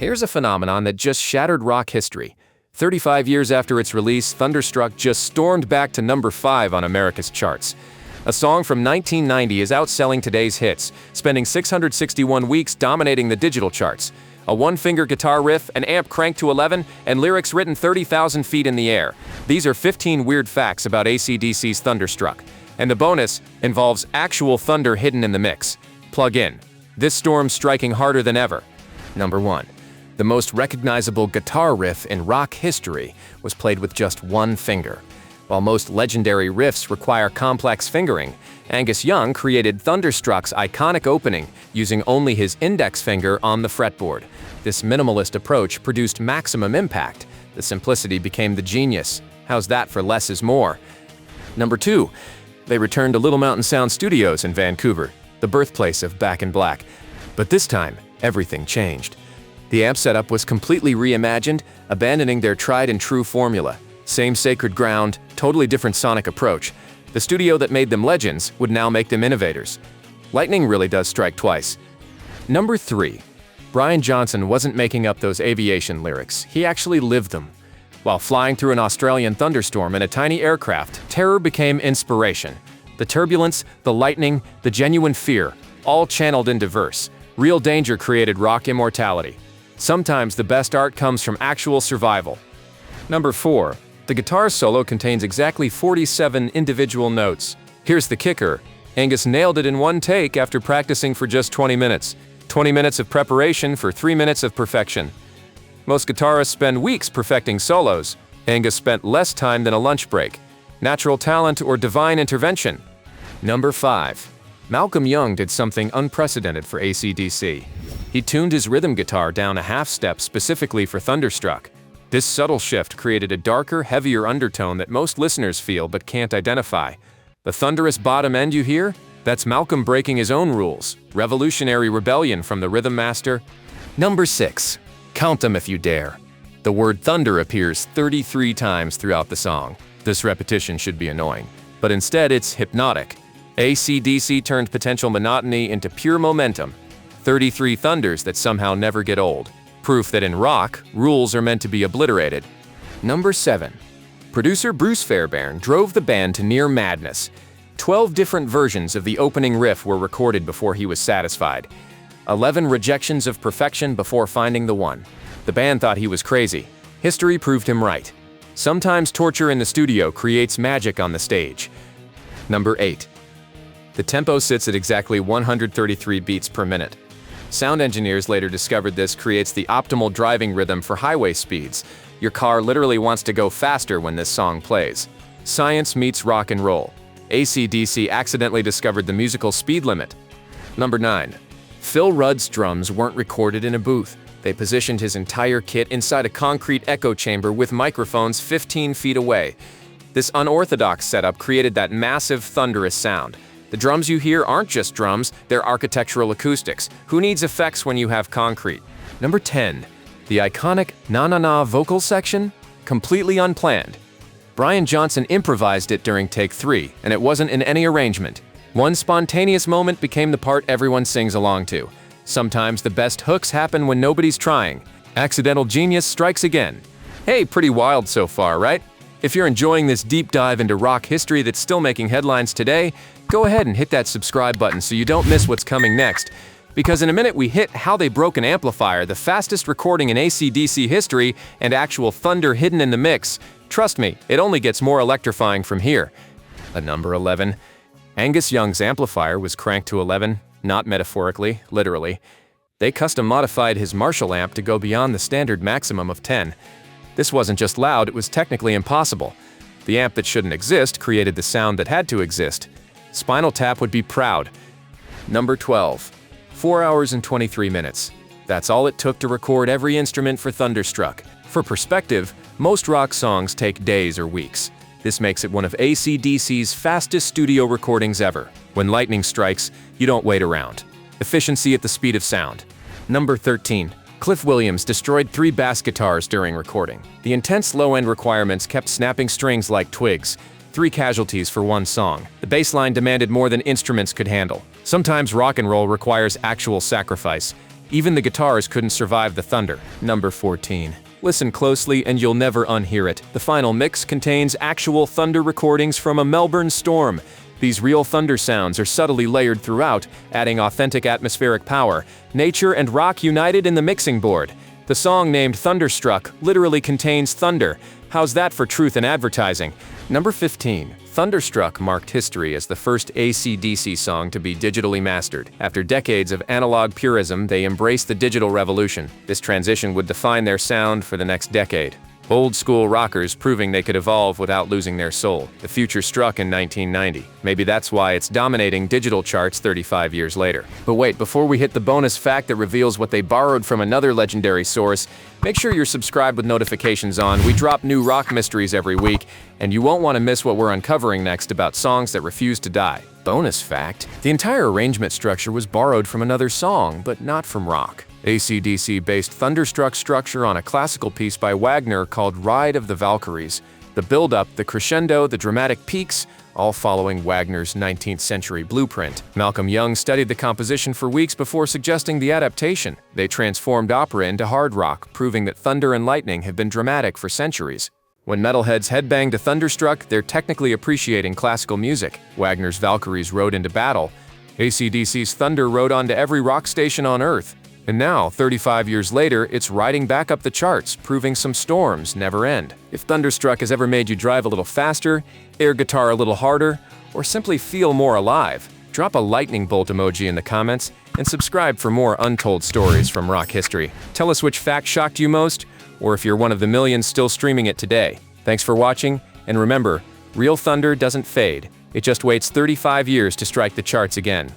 Here's a phenomenon that just shattered rock history. 35 years after its release, Thunderstruck just stormed back to number 5 on America's charts. A song from 1990 is outselling today's hits, spending 661 weeks dominating the digital charts. A one-finger guitar riff, an amp cranked to 11, and lyrics written 30,000 feet in the air. These are 15 weird facts about AC/DC's Thunderstruck. And the bonus involves actual thunder hidden in the mix. Plug in. This storm's striking harder than ever. Number 1. The most recognizable guitar riff in rock history was played with just one finger. While most legendary riffs require complex fingering, Angus Young created Thunderstruck's iconic opening using only his index finger on the fretboard. This minimalist approach produced maximum impact. The simplicity became the genius. How's that for less is more? Number 2. They returned to Little Mountain Sound Studios in Vancouver, the birthplace of Back in Black. But this time, everything changed. The amp setup was completely reimagined, abandoning their tried-and-true formula. Same sacred ground, totally different sonic approach. The studio that made them legends would now make them innovators. Lightning really does strike twice. Number 3. Brian Johnson wasn't making up those aviation lyrics, he actually lived them. While flying through an Australian thunderstorm in a tiny aircraft, terror became inspiration. The turbulence, the lightning, the genuine fear, all channeled into verse. Real danger created rock immortality. Sometimes the best art comes from actual survival. Number 4. The guitar solo contains exactly 47 individual notes. Here's the kicker. Angus nailed it in one take after practicing for just 20 minutes. 20 minutes of preparation for 3 minutes of perfection. Most guitarists spend weeks perfecting solos. Angus spent less time than a lunch break. Natural talent or divine intervention? Number 5. Malcolm Young did something unprecedented for AC/DC. He tuned his rhythm guitar down a half step specifically for Thunderstruck. This subtle shift created a darker, heavier undertone that most listeners feel but can't identify. The thunderous bottom end you hear? That's Malcolm breaking his own rules. Revolutionary rebellion from the rhythm master. Number 6. Count them if you dare. The word thunder appears 33 times throughout the song. This repetition should be annoying, but instead it's hypnotic. AC/DC turned potential monotony into pure momentum. 33 thunders that somehow never get old. Proof that in rock, rules are meant to be obliterated. Number 7. Producer Bruce Fairbairn drove the band to near madness. 12 different versions of the opening riff were recorded before he was satisfied. 11 rejections of perfection before finding the one. The band thought he was crazy. History proved him right. Sometimes torture in the studio creates magic on the stage. Number 8. The tempo sits at exactly 133 beats per minute. Sound engineers later discovered this creates the optimal driving rhythm for highway speeds. Your car literally wants to go faster when this song plays. Science meets rock and roll. AC/DC accidentally discovered the musical speed limit. Number 9. Phil Rudd's drums weren't recorded in a booth. They positioned his entire kit inside a concrete echo chamber with microphones 15 feet away. This unorthodox setup created that massive, thunderous sound. The drums you hear aren't just drums, they're architectural acoustics. Who needs effects when you have concrete? Number 10. The iconic na-na-na vocal section? Completely unplanned. Brian Johnson improvised it during take 3, and it wasn't in any arrangement. One spontaneous moment became the part everyone sings along to. Sometimes the best hooks happen when nobody's trying. Accidental genius strikes again. Hey, pretty wild so far, right? If you're enjoying this deep dive into rock history that's still making headlines today, go ahead and hit that subscribe button so you don't miss what's coming next. Because in a minute we hit how they broke an amplifier, the fastest recording in AC/DC history, and actual thunder hidden in the mix. Trust me, it only gets more electrifying from here. At number 11. Angus Young's amplifier was cranked to 11, not metaphorically, literally. They custom modified his Marshall amp to go beyond the standard maximum of 10. This wasn't just loud, it was technically impossible. The amp that shouldn't exist created the sound that had to exist. Spinal Tap would be proud. Number 12. 4 hours and 23 minutes. That's all it took to record every instrument for Thunderstruck. For perspective, most rock songs take days or weeks. This makes it one of AC/DC's fastest studio recordings ever. When lightning strikes, you don't wait around. Efficiency at the speed of sound. Number 13. Cliff Williams destroyed 3 bass guitars during recording. The intense low-end requirements kept snapping strings like twigs. 3 casualties for one song. The bass line demanded more than instruments could handle. Sometimes rock and roll requires actual sacrifice. Even the guitars couldn't survive the thunder. Number 14. Listen closely and you'll never unhear it. The final mix contains actual thunder recordings from a Melbourne storm. These real thunder sounds are subtly layered throughout, adding authentic atmospheric power. Nature and rock united in the mixing board. The song named Thunderstruck literally contains thunder. How's that for truth in advertising? Number 15. Thunderstruck marked history as the first AC/DC song to be digitally mastered. After decades of analog purism, they embraced the digital revolution. This transition would define their sound for the next decade. Old-school rockers proving they could evolve without losing their soul. The future struck in 1990. Maybe that's why it's dominating digital charts 35 years later. But wait, before we hit the bonus fact that reveals what they borrowed from another legendary source, make sure you're subscribed with notifications on. We drop new rock mysteries every week, and you won't want to miss what we're uncovering next about songs that refuse to die. Bonus fact: the entire arrangement structure was borrowed from another song, but not from rock. AC/DC based Thunderstruck structure on a classical piece by Wagner called Ride of the Valkyries. The build-up, the crescendo, the dramatic peaks, all following Wagner's 19th century blueprint. Malcolm Young studied the composition for weeks before suggesting the adaptation. They transformed opera into hard rock, proving that thunder and lightning have been dramatic for centuries. When metalheads headbang to Thunderstruck, they're technically appreciating classical music. Wagner's Valkyries rode into battle. AC/DC's Thunder rode onto every rock station on Earth. And now, 35 years later, it's riding back up the charts, proving some storms never end. If Thunderstruck has ever made you drive a little faster, air guitar a little harder, or simply feel more alive, drop a lightning bolt emoji in the comments and subscribe for more untold stories from rock history. Tell us which fact shocked you most, or if you're one of the millions still streaming it today. Thanks for watching, and remember, real thunder doesn't fade. It just waits 35 years to strike the charts again.